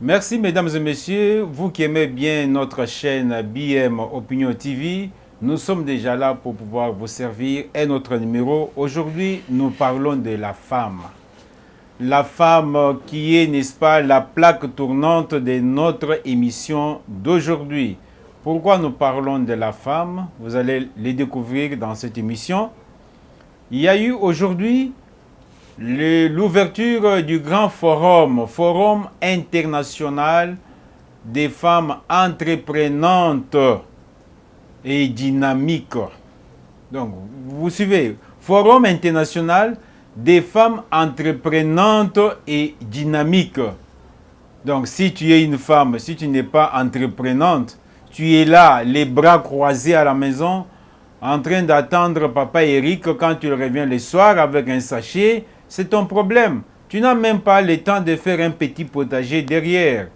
Merci mesdames et messieurs, vous qui aimez bien notre chaîne BM Opinion TV, nous sommes déjà là pour pouvoir vous servir. Et notre numéro, aujourd'hui nous parlons de la femme. La femme qui est, n'est-ce pas, la plaque tournante de notre émission d'aujourd'hui. Pourquoi nous parlons de la femme? Vous allez les découvrir dans cette émission. Il y a eu aujourd'hui l'ouverture du grand forum international des femmes entreprenantes et dynamiques. Donc, vous suivez, forum international des femmes entreprenantes et dynamiques. Donc, si tu es une femme, si tu n'es pas entreprenante, tu es là, les bras croisés à la maison, en train d'attendre papa Eric quand tu reviens le soir avec un sachet, c'est ton problème. Tu n'as même pas le temps de faire un petit potager derrière.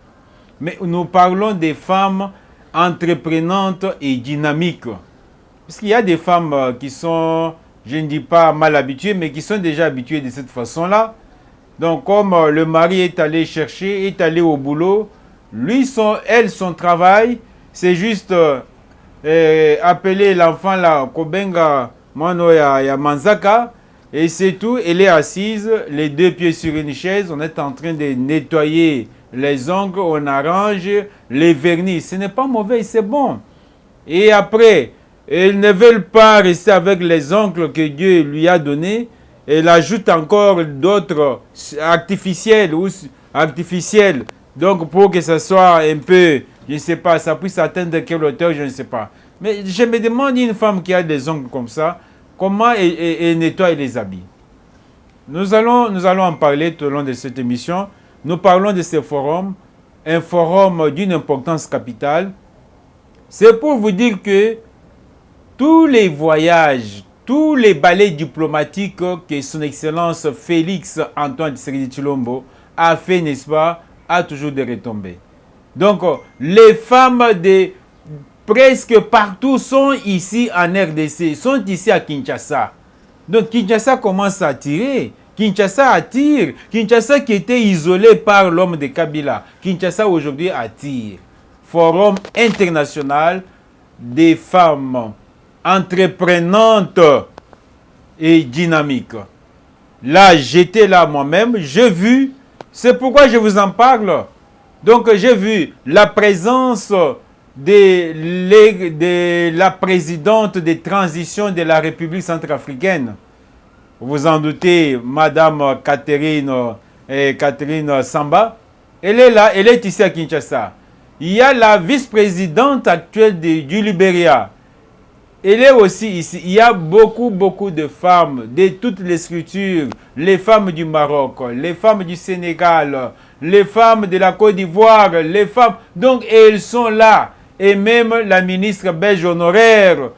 Mais nous parlons des femmes entreprenantes et dynamiques. Parce qu'il y a des femmes qui sont, je ne dis pas mal habituées, mais qui sont déjà habituées de cette façon-là. Donc comme le mari est allé chercher, est allé au boulot, lui, son travail, c'est juste appeler l'enfant là, Kobenga Mano ya Manzaka, et c'est tout. Elle est assise, les deux pieds sur une chaise, on est en train de nettoyer les ongles, on arrange les vernis. Ce n'est pas mauvais, c'est bon. Et après, elle ne veut pas rester avec les ongles que Dieu lui a donnés. Elle ajoute encore d'autres artificiels donc pour que ça soit un peu, je ne sais pas, ça puisse atteindre quelle hauteur, je ne sais pas. Mais je me demande, une femme qui a des ongles comme ça, comment elle nettoie les habits. Nous allons en parler tout au long de cette émission. Nous parlons de ce forum, un forum d'une importance capitale. C'est pour vous dire que tous les voyages, tous les balais diplomatiques que son Excellence Félix Antoine Tshisekedi Tshilombo a fait, n'est-ce pas, a toujours des retombées. Donc, les femmes de presque partout sont ici en RDC, sont ici à Kinshasa. Donc, Kinshasa commence à attirer. Kinshasa attire. Kinshasa qui était isolé par l'homme de Kabila. Kinshasa aujourd'hui attire. Forum international des femmes entreprenantes et dynamiques. Là, j'étais là moi-même, j'ai vu, c'est pourquoi je vous en parle. Donc, j'ai vu la présence de la présidente de transition de la République centrafricaine. Vous en doutez, Madame Catherine Samba. Elle est là, elle est ici à Kinshasa. Il y a la vice-présidente actuelle du Libéria. Elle est aussi ici. Il y a beaucoup de femmes de toutes les structures. Les femmes du Maroc, les femmes du Sénégal, les femmes de la Côte d'Ivoire, les femmes. Donc, elles sont là. Et même la ministre belge honoraire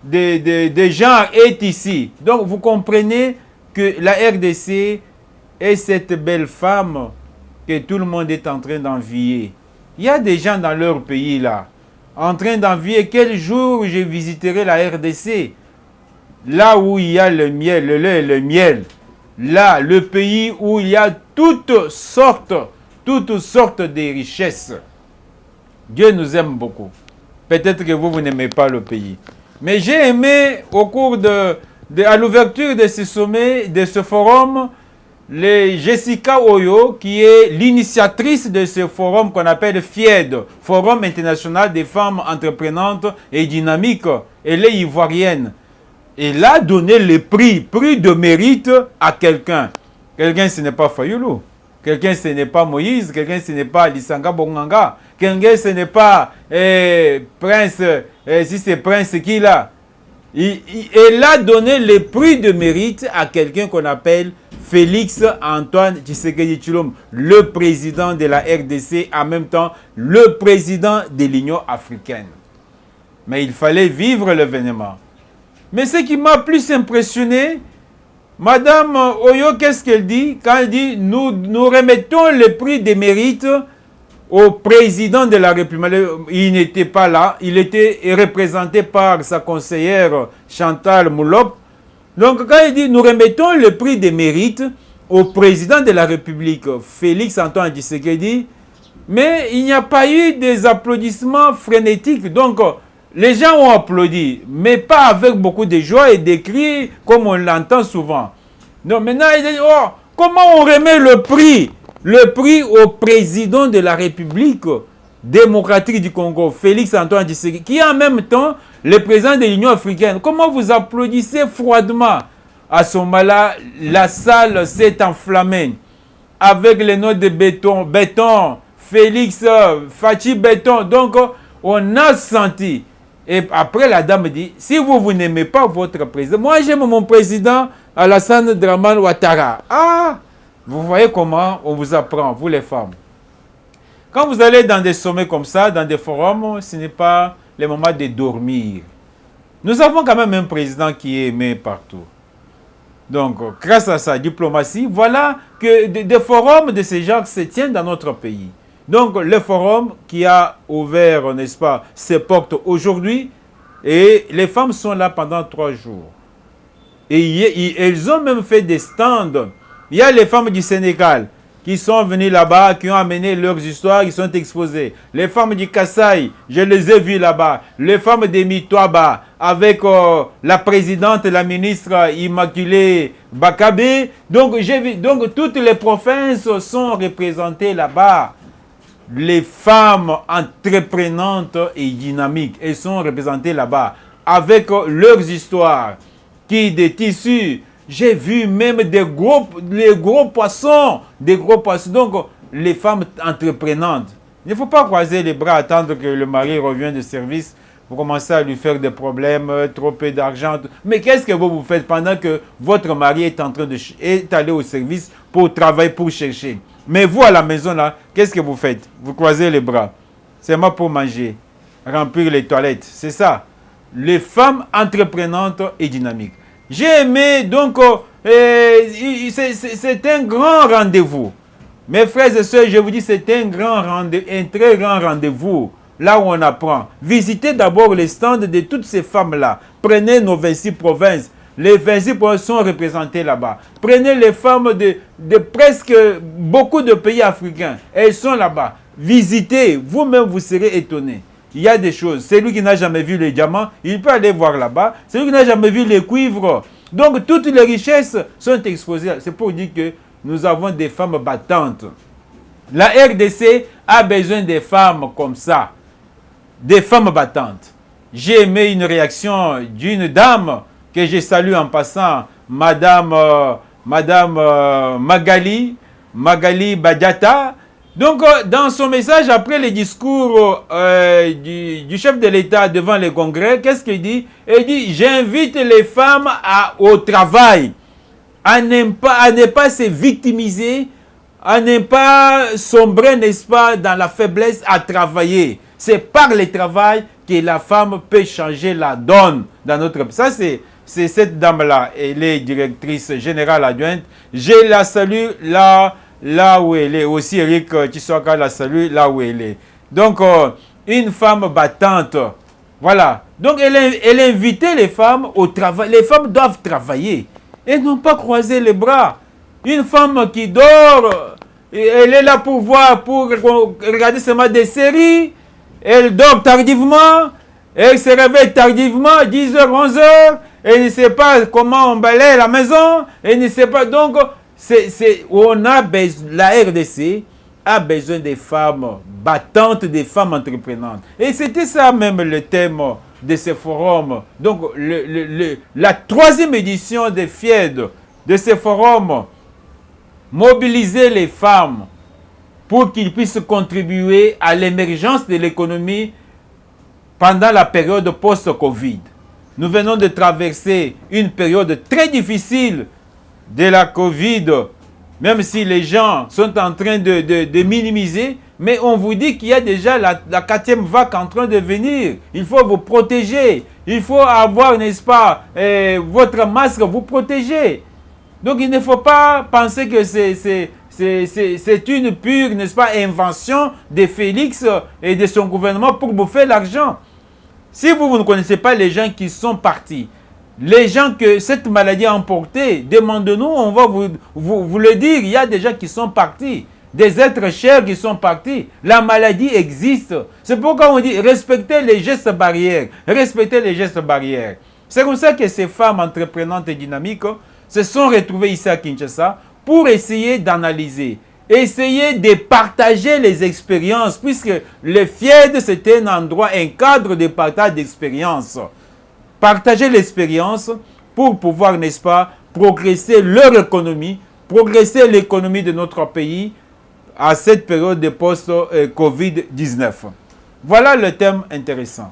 des genres est ici. Donc, vous comprenez que la RDC est cette belle femme que tout le monde est en train d'envier. Il y a des gens dans leur pays là, en train d'envier quel jour je visiterai la RDC. Là où il y a le miel, le lait et le miel. Là, le pays où il y a toutes sortes de richesses. Dieu nous aime beaucoup. Peut-être que vous n'aimez pas le pays. Mais j'ai aimé, au cours à l'ouverture de ce sommet, de ce forum, Jessica Oyo, qui est l'initiatrice de ce forum qu'on appelle FIED, Forum international des femmes entreprenantes et dynamiques. Elle est ivoirienne. Elle a donné le prix de mérite à quelqu'un. Quelqu'un, ce n'est pas Fayoulou. Quelqu'un, ce n'est pas Moïse. Quelqu'un, ce n'est pas Lisanga Bonganga. Quelqu'un, ce n'est pas Prince, si c'est Prince qui là. Elle a donné le prix de mérite à quelqu'un qu'on appelle Félix Antoine Tshisekedi Tshilombo, le président de la RDC, en même temps le président de l'Union africaine. Mais il fallait vivre l'événement. Mais ce qui m'a plus impressionné, Madame Oyo, qu'est-ce qu'elle dit? Quand elle dit nous remettons le prix de mérite au président de la République. Il n'était pas là, il était représenté par sa conseillère Chantal Moulop. Donc quand il dit nous remettons le prix de mérite au président de la République, Félix Antoine Tshisekedi, Mais il n'y a pas eu des applaudissements frénétiques. Donc, les gens ont applaudi, mais pas avec beaucoup de joie et de cris comme on l'entend souvent. Non, maintenant, il dit, oh, comment on remet le prix? Le prix au président de la République démocratique du Congo, Félix Antoine Tshisekedi, qui est en même temps le président de l'Union africaine. Comment vous applaudissez froidement? À ce moment-là, la salle s'est enflammée avec les noms de Béton, Félix, Fachi Béton. Donc, on a senti. Et après, la dame dit, si vous n'aimez pas votre président, moi j'aime mon président Alassane Dramane Ouattara. Ah, vous voyez comment on vous apprend, vous les femmes. Quand vous allez dans des sommets comme ça, dans des forums, ce n'est pas le moment de dormir. Nous avons quand même un président qui est aimé partout. Donc, grâce à sa diplomatie, voilà que des forums de ce genre se tiennent dans notre pays. Donc, le forum qui a ouvert, n'est-ce pas, ses portes aujourd'hui, et les femmes sont là pendant 3 jours. Et elles ont même fait des stands. Il y a les femmes du Sénégal qui sont venues là-bas, qui ont amené leurs histoires, qui sont exposées. Les femmes du Kasaï, je les ai vues là-bas. Les femmes des Mitouaba, avec la présidente, la ministre Immaculée Bakabe. Donc, j'ai vu, donc, toutes les provinces sont représentées là-bas. Les femmes entreprenantes et dynamiques, elles sont représentées là-bas, avec leurs histoires, qui des tissus. J'ai vu même les gros poissons, Donc, les femmes entreprenantes. Il ne faut pas croiser les bras, attendre que le mari revienne de service pour commencer à lui faire des problèmes, trop peu d'argent. Mais qu'est-ce que vous faites pendant que votre mari est allé au service pour travailler, pour chercher? Mais vous, à la maison, là, qu'est-ce que vous faites? Vous croisez les bras. C'est moi pour manger, remplir les toilettes. C'est ça. Les femmes entreprenantes et dynamiques. J'ai aimé, donc, c'est un grand rendez-vous. Mes frères et sœurs, je vous dis, c'est un très grand rendez-vous. Là où on apprend. Visitez d'abord les stands de toutes ces femmes-là. Prenez nos 26 provinces. Les 26 provinces sont représentées là-bas. Prenez les femmes de presque beaucoup de pays africains. Elles sont là-bas. Visitez. Vous-même, vous serez étonnés. Il y a des choses. Celui qui n'a jamais vu les diamants, il peut aller voir là-bas. Celui qui n'a jamais vu les cuivres. Donc, toutes les richesses sont exposées. C'est pour dire que nous avons des femmes battantes. La RDC a besoin des femmes comme ça. Des femmes battantes. J'ai aimé une réaction d'une dame que je salue en passant, Madame Magali Badiata. Donc, dans son message, après le discours du chef de l'État devant le Congrès, qu'est-ce qu'il dit? Il dit, j'invite les femmes au travail, à ne pas se victimiser, à ne pas sombrer, n'est-ce pas, dans la faiblesse, à travailler. C'est par le travail que la femme peut changer la donne dans notre pays. Ça, c'est cette dame-là. Elle est directrice générale adjointe. Je la salue là où elle est. Aussi, Eric Tshisekedi la salue là où elle est. Donc, une femme battante. Voilà. Donc, elle invitait les femmes au travail. Les femmes doivent travailler. Et non pas croiser les bras. Une femme qui dort, elle est là pour regarder seulement des séries. Elle dort tardivement. Elle se réveille tardivement, 10h, 11h. Elle ne sait pas comment on balaye la maison. Elle ne sait pas. Donc, la RDC a besoin des femmes battantes, des femmes entreprenantes. Et c'était ça même le thème de ce forum. Donc, la 3e édition des FIED, de ce forum, mobiliser les femmes pour qu'ils puissent contribuer à l'émergence de l'économie pendant la période post-Covid. Nous venons de traverser une période très difficile de la Covid, même si les gens sont en train de minimiser, mais on vous dit qu'il y a déjà la 4e vague en train de venir. Il faut vous protéger. Il faut avoir, n'est-ce pas, votre masque, vous protéger. Donc il ne faut pas penser que c'est une pure, n'est-ce pas, invention de Félix et de son gouvernement pour bouffer l'argent. Si vous ne connaissez pas les gens qui sont partis, les gens que cette maladie a emporté, demandez-nous, on va vous le dire. Il y a des gens qui sont partis. des êtres chers qui sont partis. La maladie existe. C'est pourquoi on dit respectez les gestes barrières. Respectez les gestes barrières. C'est comme ça que ces femmes entreprenantes et dynamiques se sont retrouvées ici à Kinshasa pour essayer d'analyser, essayer de partager les expériences, puisque le FIED, c'était un endroit, un cadre de partage d'expériences. Partager l'expérience pour pouvoir, n'est-ce pas, progresser leur économie, progresser l'économie de notre pays à cette période de post-Covid-19. Voilà le thème intéressant.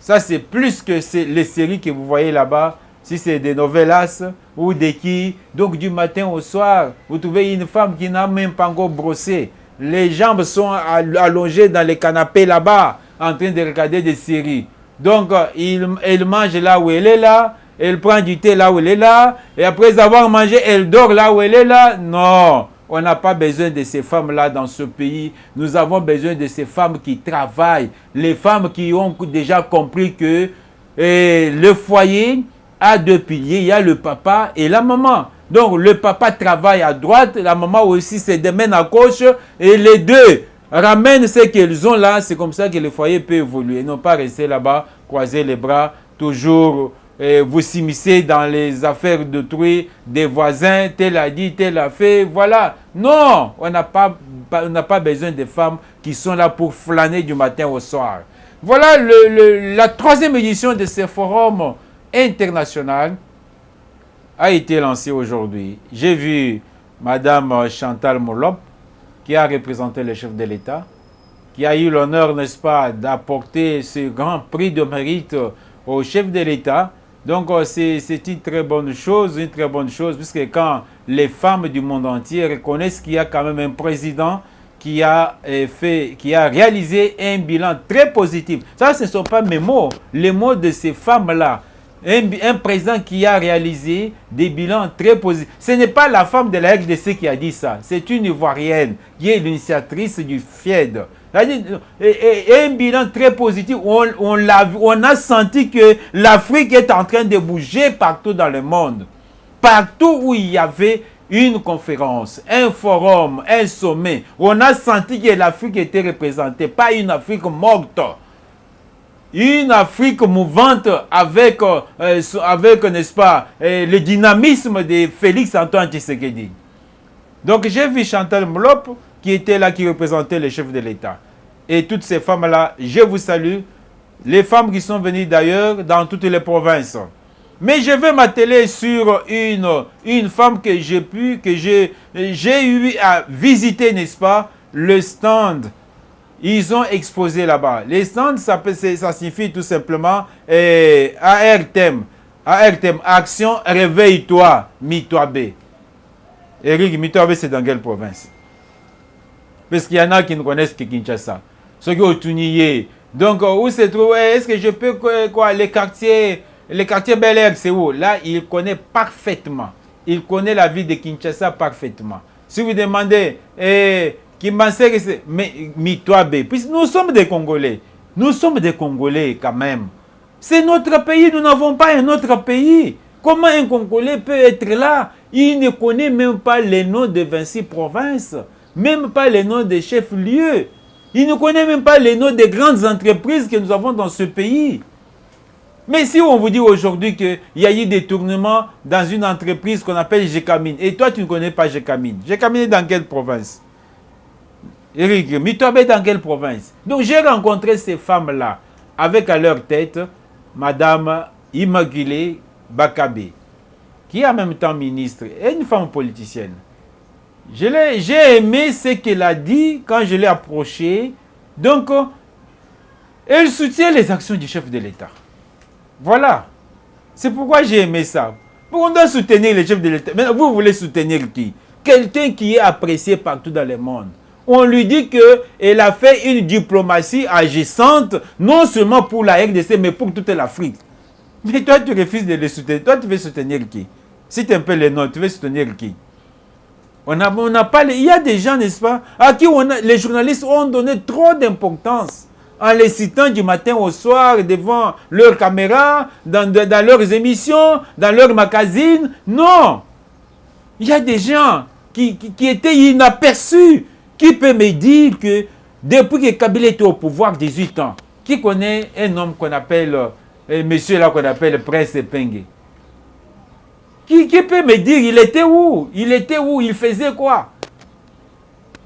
Ça, c'est plus que les séries que vous voyez là-bas. Si c'est des novellas ou des qui, donc du matin au soir, vous trouvez une femme qui n'a même pas encore brossé. Les jambes sont allongées dans les canapés là-bas, en train de regarder des séries. Donc, elle mange là où elle est là, elle prend du thé là où elle est là, et après avoir mangé, elle dort là où elle est là. Non, on n'a pas besoin de ces femmes-là dans ce pays. Nous avons besoin de ces femmes qui travaillent, les femmes qui ont déjà compris que le foyer a deux piliers, il y a le papa et la maman. Donc le papa travaille à droite, la maman aussi se démène à gauche, et les deux ramènent ce qu'ils ont là. C'est comme ça que le foyer peut évoluer, non pas rester là-bas, croiser les bras, toujours vous s'immiscer dans les affaires d'autrui, des voisins, tel a dit, tel a fait, voilà. Non, on n'a pas besoin de femmes qui sont là pour flâner du matin au soir. Voilà la troisième édition de ce forum international a été lancé aujourd'hui. J'ai vu Madame Chantal Molop, qui a représenté le chef de l'État, qui a eu l'honneur, n'est-ce pas, d'apporter ce grand prix de mérite au chef de l'État. Donc c'est une très bonne chose, puisque quand les femmes du monde entier reconnaissent qu'il y a quand même un président qui a réalisé un bilan très positif. Ça, ce ne sont pas mes mots, les mots de ces femmes-là. Un président qui a réalisé des bilans très positifs. Ce n'est pas la femme de la RDC qui a dit ça. C'est une Ivoirienne qui est l'initiatrice du FIED. Un bilan très positif. On a senti que l'Afrique est en train de bouger partout dans le monde. Partout où il y avait une conférence, un forum, un sommet, on a senti que l'Afrique était représentée. Pas une Afrique morte. Une Afrique mouvante avec n'est-ce pas, le dynamisme de Félix Antoine Tshisekedi. Donc j'ai vu Chantal Molop qui était là, qui représentait le chef de l'État. Et toutes ces femmes-là, je vous salue. Les femmes qui sont venues d'ailleurs dans toutes les provinces. Mais je vais m'atteler sur une femme que j'ai eu à visiter, n'est-ce pas, le stand. Ils ont exposé là-bas. Les stands, ça signifie tout simplement ARTEM. ARTEM, Action Réveille-toi, Mitouabé. Eric, Mitouabé, c'est dans quelle province? Parce qu'il y en a qui ne connaissent que Kinshasa. Ceux qui ont Tunié. Donc, où se trouve? Est-ce que je peux, quoi, les quartiers Bel Air, c'est où? Là, il connaît parfaitement. Il connaît la ville de Kinshasa parfaitement. Si vous demandez, qui pensait que c'est Mitouabé, puisque nous sommes des Congolais. Nous sommes des Congolais quand même. C'est notre pays, nous n'avons pas un autre pays. Comment un Congolais peut être là? Il ne connaît même pas les noms de 26 provinces, même pas les noms des chefs-lieux. Il ne connaît même pas les noms des grandes entreprises que nous avons dans ce pays. Mais si on vous dit aujourd'hui qu'il y a eu des tournements dans une entreprise qu'on appelle Gécamine, et toi tu ne connais pas Gécamine. Gécamine est dans quelle province? Eric, Mitouabé dans quelle province? Donc j'ai rencontré ces femmes-là, avec à leur tête, Madame Immaculée Bakabé, qui est en même temps ministre, et une femme politicienne. J'ai aimé ce qu'elle a dit quand je l'ai approchée. Donc, elle soutient les actions du chef de l'État. Voilà. C'est pourquoi j'ai aimé ça. On doit soutenir le chef de l'État. Mais vous voulez soutenir qui? Quelqu'un qui est apprécié partout dans le monde. On lui dit qu'elle a fait une diplomatie agissante, non seulement pour la RDC, mais pour toute l'Afrique. Mais toi, tu refuses de le soutenir. Toi, tu veux soutenir qui? Si tu as un peu les noms, tu veux soutenir qui? On n'a pas il y a des gens, n'est-ce pas, à qui les journalistes ont donné trop d'importance en les citant du matin au soir devant leurs caméras, dans leurs émissions, dans leurs magazines. Non! Il y a des gens qui était inaperçu. Qui peut me dire que depuis que Kabila était au pouvoir 18 ans, qui connaît un homme qu'on appelle, monsieur là qu'on appelle Prince Epenge? Qui peut me dire il était où? Il était où? Il faisait quoi?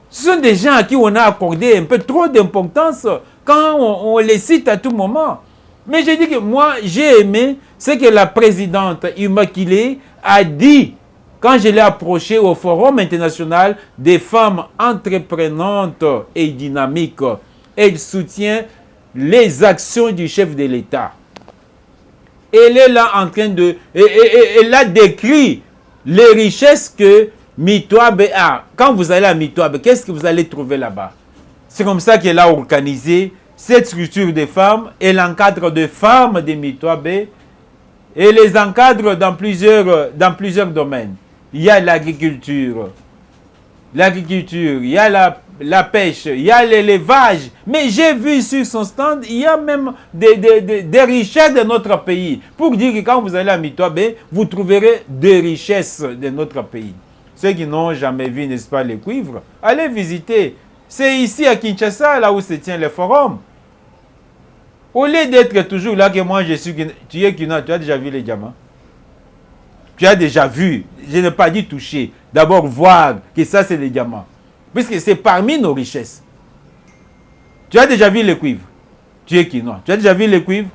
Ce sont des gens à qui on a accordé un peu trop d'importance quand on les cite à tout moment. Mais j'ai dit que moi, j'ai aimé ce que la présidente Immaculée a dit quand je l'ai approchée au Forum international des femmes entreprenantes et dynamiques. Elle soutient les actions du chef de l'État. Elle est là en train de... Elle a décrit les richesses que Mitouabe a. Quand vous allez à Mitouabe, qu'est-ce que vous allez trouver là-bas? C'est comme ça qu'elle a organisé cette structure de femmes. Elle encadre des femmes de Mitouabe et les encadre dans plusieurs domaines. Il y a l'agriculture, il y a la pêche, il y a l'élevage. Mais j'ai vu sur son stand, il y a même des richesses de notre pays. Pour dire que quand vous allez à Mitouabe, vous trouverez des richesses de notre pays. Ceux qui n'ont jamais vu, n'est-ce pas, les cuivres, allez visiter. C'est ici à Kinshasa, là où se tient le forum. Au lieu d'être toujours là que moi je suis, tu es Kinois, tu as déjà vu les diamants? Tu as déjà vu, je n'ai pas dit toucher, d'abord voir que ça c'est les diamants. Puisque c'est parmi nos richesses. Tu as déjà vu les cuivres? Tu es Kinois, tu as déjà vu les cuivres?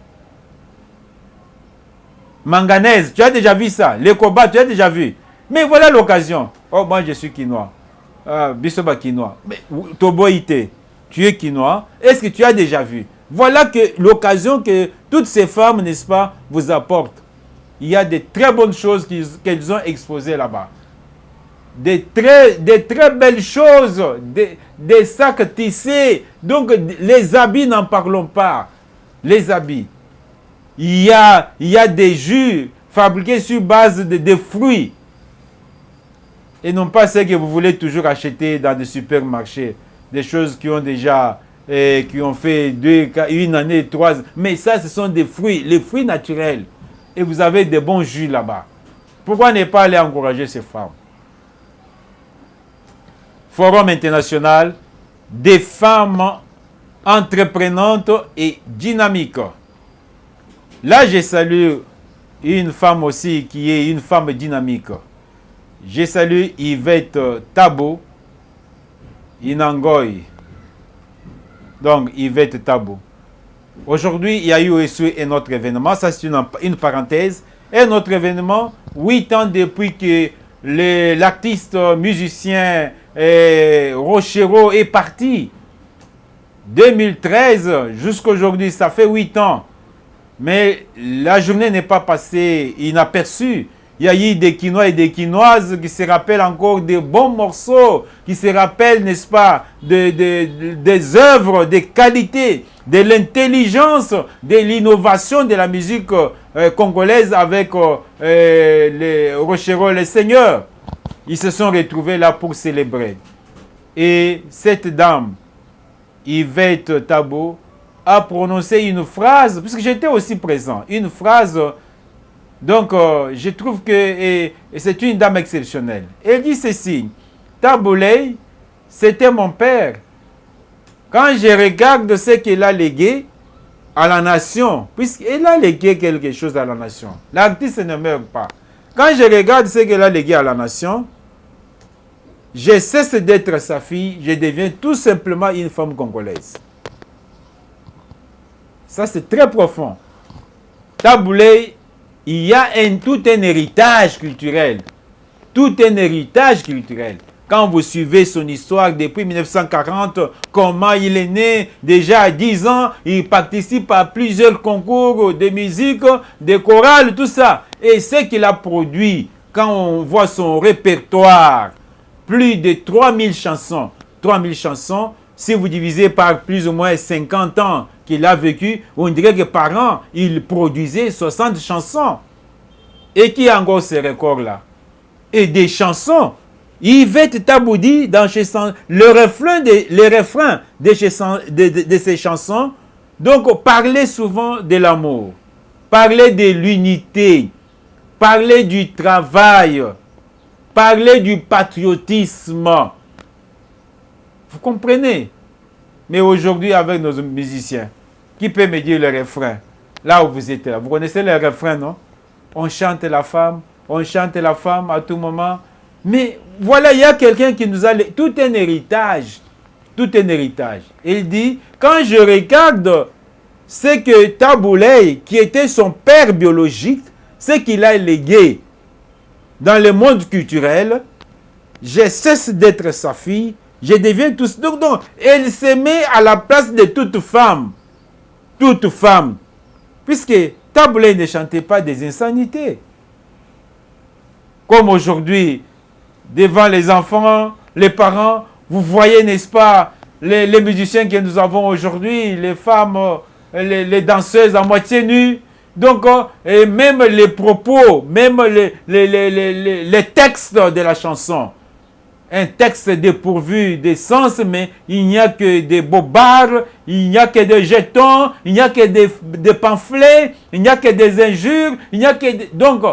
Manganèse, tu as déjà vu ça? Les cobalt, tu as déjà vu? Mais voilà l'occasion. Oh, moi je suis Kinois. Bisoba Kinois. Mais Toboïté, tu es Kinois. Est-ce que tu as déjà vu? Voilà que l'occasion que toutes ces femmes, n'est-ce pas, vous apportent. Il y a de très bonnes choses qu'elles ont exposées là-bas. Des très belles choses, des sacs tissés. Donc, les habits, n'en parlons pas. Les habits. Il y a des jus fabriqués sur base de fruits. Et non pas ce que vous voulez toujours acheter dans des supermarchés. Des choses qui ont déjà... qui ont fait une année, 3 ans. Mais ça, ce sont des fruits, les fruits naturels. Et vous avez des bons jus là-bas. Pourquoi ne pas aller encourager ces femmes? Forum international des femmes entreprenantes et dynamiques. Là, je salue une femme aussi qui est une femme dynamique. Je salue Yvette Tabo, Inangoy. Donc, Yvette Tabo. Aujourd'hui, il y a eu aussi un autre événement. Ça, c'est une parenthèse. Un autre événement, 8 ans depuis que l'artiste musicien Rochero est parti. 2013 jusqu'à aujourd'hui, ça fait 8 ans. Mais la journée n'est pas passée inaperçue. Il y a eu des Quinois et des Quinoises qui se rappellent encore des bons morceaux, qui se rappellent, n'est-ce pas, des œuvres, des qualités, de l'intelligence, de l'innovation de la musique congolaise avec les Rocheros, les seigneurs. Ils se sont retrouvés là pour célébrer. Et cette dame, Yvette Tabo, a prononcé une phrase, puisque j'étais aussi présent, une phrase... Donc, je trouve que c'est une dame exceptionnelle. Elle dit ceci: Taboulay, c'était mon père. Quand je regarde ce qu'il a légué à la nation, puisqu'il a légué quelque chose à la nation, l'artiste ne meurt pas. Quand je regarde ce qu'il a légué à la nation, je cesse d'être sa fille, je deviens tout simplement une femme congolaise. Ça, c'est très profond. Taboulay, il y a tout un héritage culturel. Tout un héritage culturel. Quand vous suivez son histoire depuis 1940, comment il est né, déjà à 10 ans, il participe à plusieurs concours de musique, de chorales, tout ça. Et ce qu'il a produit, quand on voit son répertoire, plus de 3000 chansons. 3000 chansons, si vous divisez par plus ou moins 50 ans qu'il a vécu, on dirait que par an, il produisait 60 chansons. Et qui a encore ces records-là? Et des chansons. Yvette Taboudi, dans le refrain de ses chansons, donc parlait souvent de l'amour, parlait de l'unité, parlait du travail, Parler du patriotisme. Vous comprenez? Mais aujourd'hui, avec nos musiciens, qui peut me dire le refrain? Là où vous êtes là. Vous connaissez le refrain, non? On chante la femme à tout moment. Mais voilà, il y a quelqu'un qui nous a... Tout un héritage. Tout un héritage. Il dit, quand je regarde ce que Taboulay, qui était son père biologique, ce qu'il a légué dans le monde culturel, je cesse d'être sa fille, je deviens tout... Donc, elle se met à la place de toute femme. Toute femme. Puisque Taboulay ne chantait pas des insanités. Comme aujourd'hui, devant les enfants, les parents, vous voyez, n'est-ce pas, les musiciens que nous avons aujourd'hui, les femmes, les danseuses à moitié nues. Donc, et même les propos, même les textes de la chanson. Un texte dépourvu de sens, mais il n'y a que des bobards, il n'y a que des jetons, il n'y a que des pamphlets, il n'y a que des injures, il n'y a que des... Donc,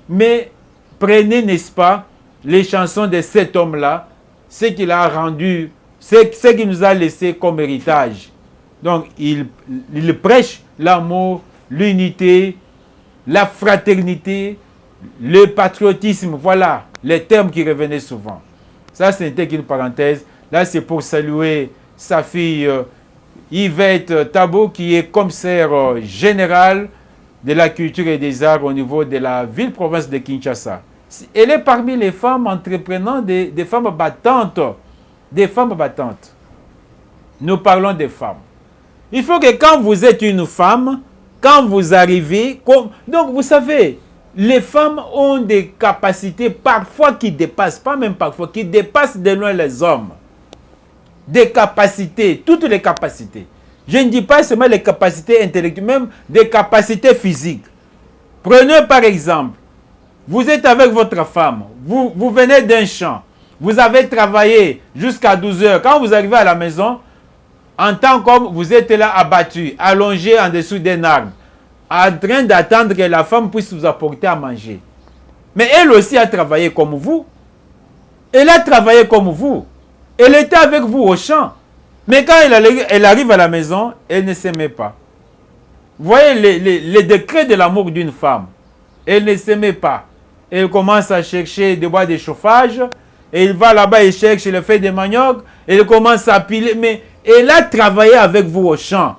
mais prenez, n'est-ce pas, les chansons de cet homme-là, ce qu'il a rendu, ce qu'il nous a laissé comme héritage. Donc, il prêche l'amour, l'unité, la fraternité, le patriotisme. Voilà les termes qui revenaient souvent. Ça, c'était une parenthèse. Là, c'est pour saluer sa fille Yvette Tabo, qui est commissaire général de la culture et des arts au niveau de la ville-province de Kinshasa. Elle est parmi les femmes entreprenantes, des femmes battantes. Des femmes battantes. Nous parlons des femmes. Il faut que quand vous êtes une femme, quand vous arrivez... Donc, vous savez... Les femmes ont des capacités parfois qui dépassent, pas même parfois, qui dépassent de loin les hommes. Des capacités, toutes les capacités. Je ne dis pas seulement les capacités intellectuelles, même des capacités physiques. Prenez par exemple, vous êtes avec votre femme, vous venez d'un champ, vous avez travaillé jusqu'à 12 heures. Quand vous arrivez à la maison, en tant qu'homme, vous êtes là abattu, allongé en dessous d'un arbre, en train d'attendre que la femme puisse vous apporter à manger. Mais elle aussi a travaillé comme vous. Elle a travaillé comme vous. Elle était avec vous au champ. Mais quand elle arrive à la maison, elle ne s'aimait pas. Vous voyez les décrets de l'amour d'une femme. Elle ne s'aimait pas. Elle commence à chercher des bois de chauffage. Et il va là-bas et cherche le feuilles de manioc. Elle commence à piler. Mais elle a travaillé avec vous au champ.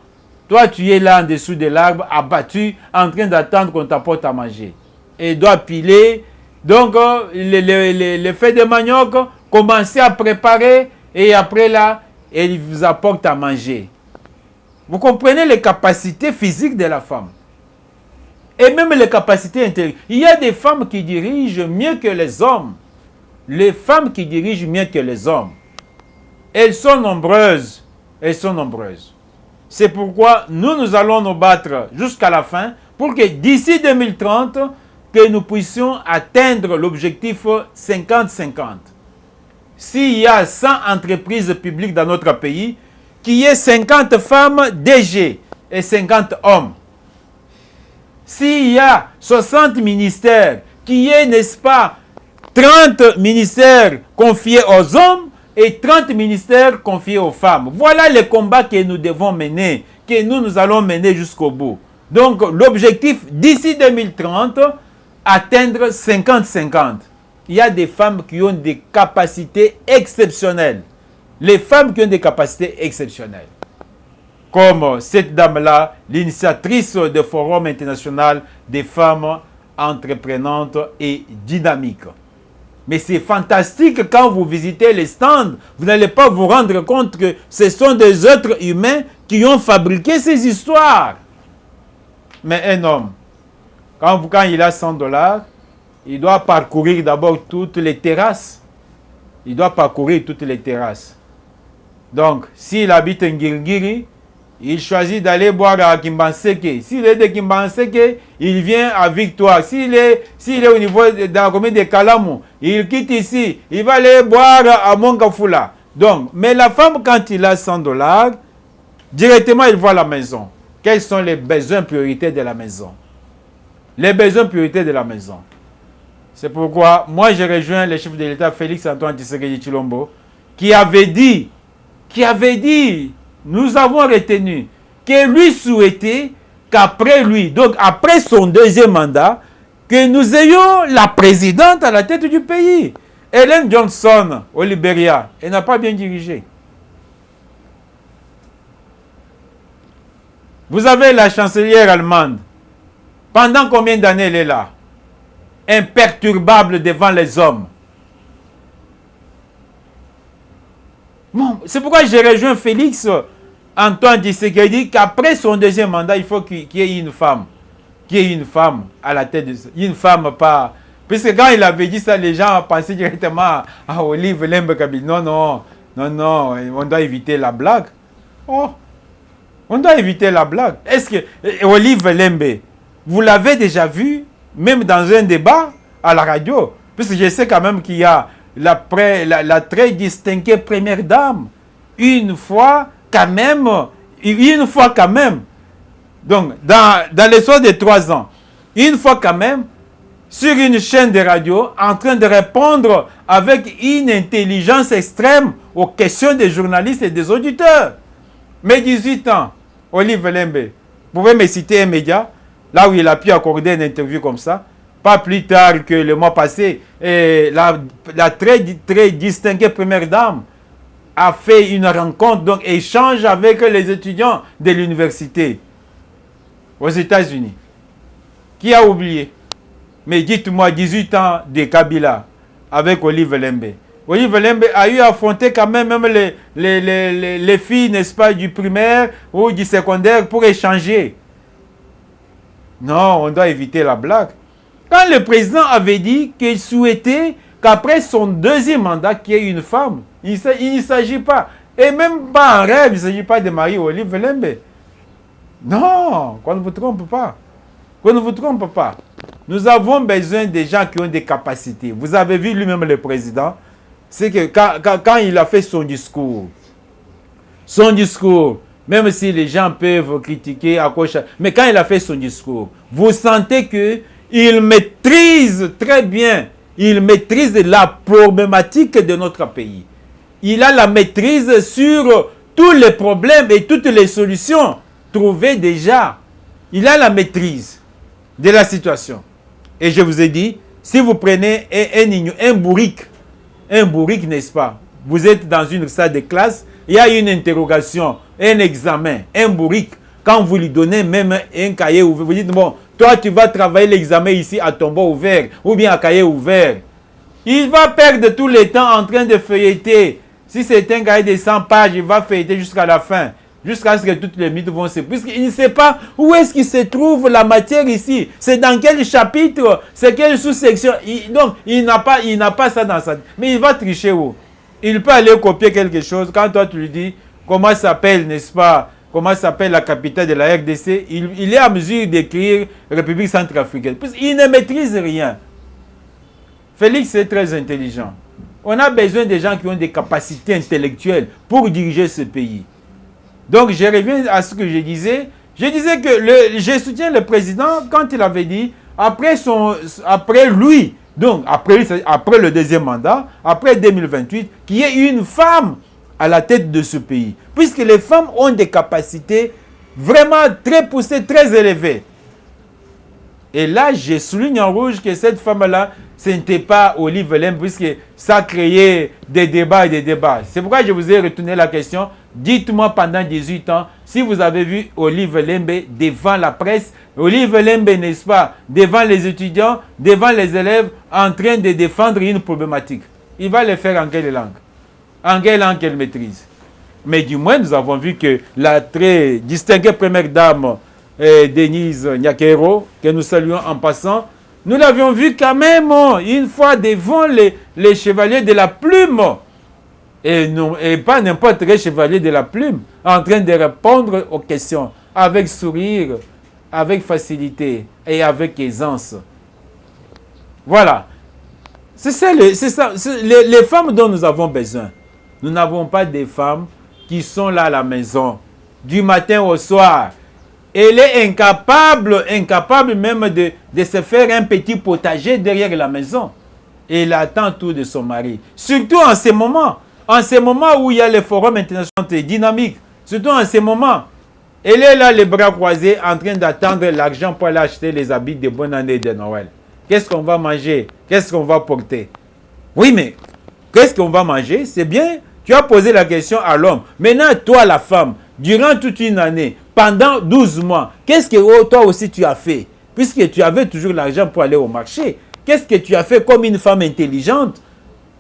Toi, tu es là en dessous de l'arbre, abattu, en train d'attendre qu'on t'apporte à manger. Et doit piler. Donc, les feuilles de manioc, commencez à préparer. Et après là, il vous apporte à manger. Vous comprenez les capacités physiques de la femme. Et même les capacités intellectuelles. Il y a des femmes qui dirigent mieux que les hommes. Les femmes qui dirigent mieux que les hommes. Elles sont nombreuses. Elles sont nombreuses. C'est pourquoi nous allons nous battre jusqu'à la fin pour que d'ici 2030, que nous puissions atteindre l'objectif 50-50. S'il y a 100 entreprises publiques dans notre pays, qu'il y ait 50 femmes DG et 50 hommes. S'il y a 60 ministères, qu'il y ait, n'est-ce pas, 30 ministères confiés aux hommes, et 30 ministères confiés aux femmes. Voilà les combats que nous devons mener, que nous allons mener jusqu'au bout. Donc, l'objectif, d'ici 2030, atteindre 50-50. Il y a des femmes qui ont des capacités exceptionnelles. Les femmes qui ont des capacités exceptionnelles. Comme cette dame-là, l'initiatrice du Forum international des femmes entreprenantes et dynamiques. Mais c'est fantastique quand vous visitez les stands, vous n'allez pas vous rendre compte que ce sont des êtres humains qui ont fabriqué ces histoires. Mais un homme, quand il a $100, il doit parcourir d'abord toutes les terrasses. Il doit parcourir toutes les terrasses. Donc, s'il habite en Ngirngiri, il choisit d'aller boire à Kimbanseke. S'il est de Kimbanseke, il vient à Victoire. S'il est au niveau de la commune de Kalamou, il quitte ici. Il va aller boire à Mongafula. Donc, mais la femme, quand il a $100, directement, il voit la maison. Quels sont les besoins prioritaires de la maison? Les besoins prioritaires de la maison. C'est pourquoi moi j'ai rejoint le chef de l'État Félix Antoine Tshisekedi Tshilombo qui avait dit, nous avons retenu que lui souhaitait qu'après lui, donc après son deuxième mandat, que nous ayons la présidente à la tête du pays. Ellen Johnson au Libéria, elle n'a pas bien dirigé. Vous avez la chancelière allemande. Pendant combien d'années elle est là? Imperturbable devant les hommes. Bon, c'est pourquoi j'ai rejoint Félix Antoine Tshisekedi qu'après son deuxième mandat, il faut qu'il y ait une femme. Qu'il y ait une femme à la tête de... Une femme pas... Puisque quand il avait dit ça, les gens pensaient directement à Olive Lembe Kabila. Non, on doit éviter la blague. Oh, on doit éviter la blague. Est-ce que Olive Lembe, vous l'avez déjà vu, même dans un débat à la radio? Puisque je sais quand même qu'il y a la très distinguée première dame. Une fois quand même. Donc, dans l'histoire de 3 ans, une fois quand même, sur une chaîne de radio, en train de répondre avec une intelligence extrême aux questions des journalistes et des auditeurs. Mais 18 ans, Olive Lembe, vous pouvez me citer un média, là où il a pu accorder une interview comme ça, pas plus tard que le mois passé, la très distinguée première dame a fait une rencontre, donc échange avec les étudiants de l'université aux États-Unis. Qui a oublié? Mais dites-moi, 18 ans de Kabila avec Olive Lembe. Olive Lembe a eu à affronter quand même les filles, n'est-ce pas, du primaire ou du secondaire pour échanger. Non, on doit éviter la blague. Quand le président avait dit qu'il souhaitait qu'après son deuxième mandat, qu'il y ait une femme, il ne s'agit pas, et même pas en rêve, il ne s'agit pas de marier Olive Lembe. Non, qu'on ne vous trompe pas. Qu'on ne vous trompe pas. Nous avons besoin de gens qui ont des capacités. Vous avez vu lui-même le président, c'est que quand il a fait son discours, même si les gens peuvent critiquer à gauche, mais quand il a fait son discours, vous sentez qu'il maîtrise très bien, il maîtrise la problématique de notre pays. Il a la maîtrise sur tous les problèmes et toutes les solutions trouvées déjà. Il a la maîtrise de la situation. Et je vous ai dit, si vous prenez un bourrique, n'est-ce pas? Vous êtes dans une salle de classe, il y a une interrogation, un examen, un bourrique. Quand vous lui donnez même un cahier ouvert, vous dites, bon, toi tu vas travailler l'examen ici à tombeau ouvert ou bien à cahier ouvert. Il va perdre tout le temps en train de feuilleter. Si c'est un cahier de 100 pages, il va feuilleter jusqu'à la fin. Jusqu'à ce que toutes les mythes vont se... Puisqu'il ne sait pas où est-ce qu'il se trouve la matière ici. C'est dans quel chapitre, c'est quelle sous-section. Donc, il n'a pas ça dans sa... Mais il va tricher où? Il peut aller copier quelque chose. Quand toi, tu lui dis comment s'appelle, n'est-ce pas, comment s'appelle la capitale de la RDC, il est à mesure d'écrire République centrafricaine. Puisqu'il ne maîtrise rien. Félix est très intelligent. On a besoin de gens qui ont des capacités intellectuelles pour diriger ce pays. Donc, je reviens à ce que je disais. Je disais que je soutiens le président quand il avait dit, après lui, donc après le deuxième mandat, après 2028, qu'il y ait une femme à la tête de ce pays. Puisque les femmes ont des capacités vraiment très poussées, très élevées. Et là, je souligne en rouge que cette femme-là, ce n'était pas Olive Lembe, puisque ça a créé des débats et des débats. C'est pourquoi je vous ai retourné la question. Dites-moi pendant 18 ans, si vous avez vu Olive Lembe devant la presse, Olive Lembe, n'est-ce pas, devant les étudiants, devant les élèves, en train de défendre une problématique. Il va le faire en quelle langue? En quelle langue qu'elle maîtrise? Mais du moins, nous avons vu que la très distinguée première dame, Denise Nyakero, que nous saluons en passant, nous l'avions vu quand même une fois devant les chevaliers de la plume. Et pas n'importe quel chevalier de la plume, en train de répondre aux questions avec sourire, avec facilité et avec aisance. Voilà. C'est ça, les femmes dont nous avons besoin. Nous n'avons pas des femmes qui sont là à la maison, du matin au soir, Elle est incapable même de se faire un petit potager derrière la maison. Et elle attend tout de son mari. Surtout en ces moments où il y a les forums internationaux dynamiques. Surtout en ces moments. Elle est là, les bras croisés, en train d'attendre l'argent pour aller acheter les habits de bonne année de Noël. Qu'est-ce qu'on va manger? Qu'est-ce qu'on va porter? Oui, mais qu'est-ce qu'on va manger? C'est bien. Tu as posé la question à l'homme. Maintenant, toi, la femme, durant toute une année, pendant 12 mois, qu'est-ce que toi aussi tu as fait? Puisque tu avais toujours l'argent pour aller au marché. Qu'est-ce que tu as fait comme une femme intelligente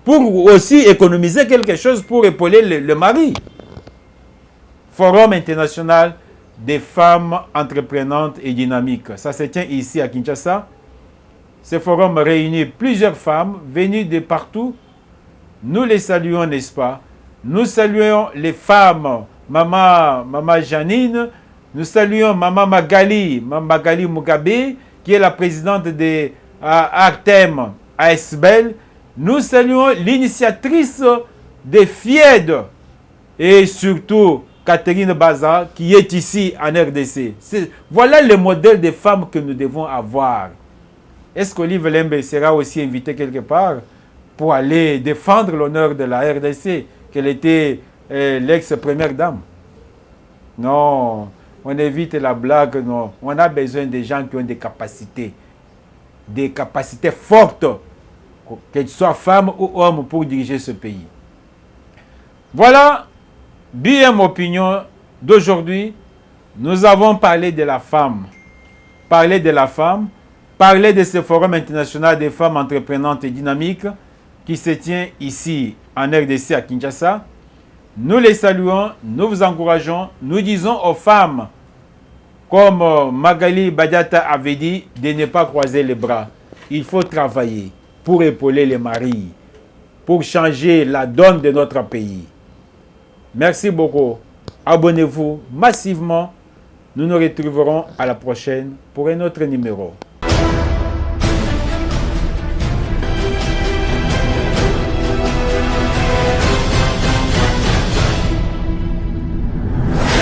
pour aussi économiser quelque chose pour épauler le mari? Forum international des femmes entreprenantes et dynamiques. Ça se tient ici à Kinshasa. Ce forum réunit plusieurs femmes venues de partout. Nous les saluons, n'est-ce pas? Nous saluons les femmes, Maman Janine, nous saluons Maman Magali Mugabe, qui est la présidente de Artem ASBEL. Nous saluons l'initiatrice des FIED et surtout Catherine Baza, qui est ici en RDC. Voilà le modèle de femmes que nous devons avoir. Est-ce qu'Olive Lembe sera aussi invitée quelque part pour aller défendre l'honneur de la RDC, qu'elle était l'ex-première dame? Non, on évite la blague, non. On a besoin de gens qui ont des capacités fortes, qu'elles soient femmes ou hommes, pour diriger ce pays. Voilà, BM Opinion d'aujourd'hui. Nous avons parlé de la femme, parlé de ce forum international des femmes entreprenantes et dynamiques qui se tient ici en RDC à Kinshasa. Nous les saluons, nous vous encourageons, nous disons aux femmes, comme Magali Badiata avait dit, de ne pas croiser les bras. Il faut travailler pour épauler les maris, pour changer la donne de notre pays. Merci beaucoup. Abonnez-vous massivement. Nous nous retrouverons à la prochaine pour un autre numéro.